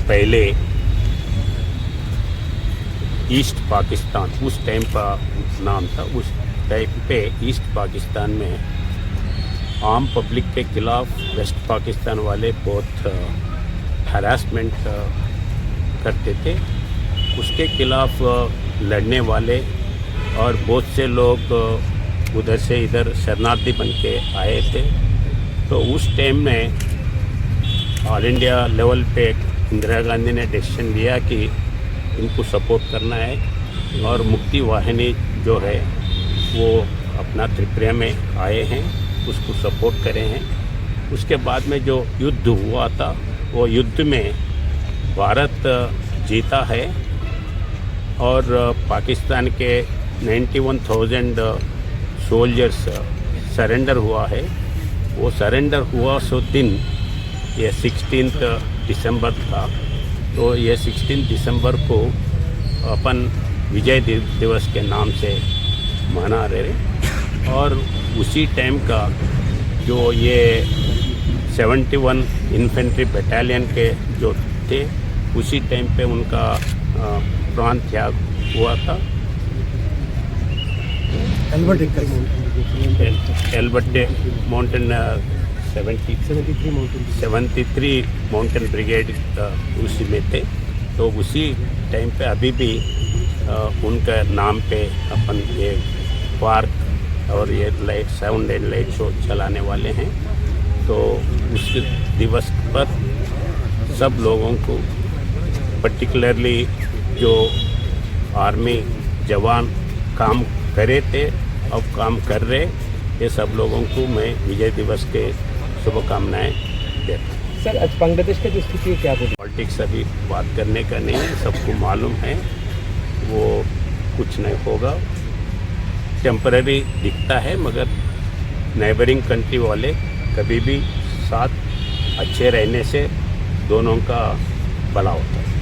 पहले ईस्ट पाकिस्तान उस टाइम का नाम था। उस टाइम पे ईस्ट पाकिस्तान में आम पब्लिक के खिलाफ वेस्ट पाकिस्तान वाले बहुत हरासमेंट करते थे। उसके खिलाफ लड़ने वाले और बहुत से लोग उधर से इधर शरणार्थी बन के आए थे। तो उस टाइम में ऑल इंडिया लेवल पे इंदिरा गांधी ने डिसीजन लिया कि इनको सपोर्ट करना है और मुक्ति वाहिनी जो है वो अपना त्रिपुरा में आए हैं, उसको सपोर्ट करे हैं। उसके बाद में जो युद्ध हुआ था वो युद्ध में भारत जीता है और पाकिस्तान के 91,000 सोल्जर्स सरेंडर हुआ है। वो सरेंडर हुआ सो दिन ये 16 दिसंबर था। तो ये 16 दिसंबर को अपन विजय दिवस के नाम से मना रहे और उसी टाइम का जो ये 71 इन्फेंट्री बटालियन के जो थे उसी टाइम पे उनका प्राण त्याग हुआ था। एल्बर्ट माउंटेन 73 माउंटेन ब्रिगेड उसी में थे। तो उसी टाइम पे अभी भी उनका नाम पे अपन ये पार्क और ये light sound and light show चलाने वाले हैं। तो उस दिवस पर सब लोगों को पर्टिकुलरली जो आर्मी जवान काम करे थे और काम कर रहे ये सब लोगों को मैं विजय दिवस के शुभकामनाएं देता हूँ। सर आज बांग्लादेश का जो स्थिति है क्या बोलिए? पॉलिटिक्स अभी बात करने का नहीं है, सबको मालूम है वो कुछ नहीं होगा। टेम्पररी दिखता है मगर नेबरिंग कंट्री वाले कभी भी साथ अच्छे रहने से दोनों का भला होता है।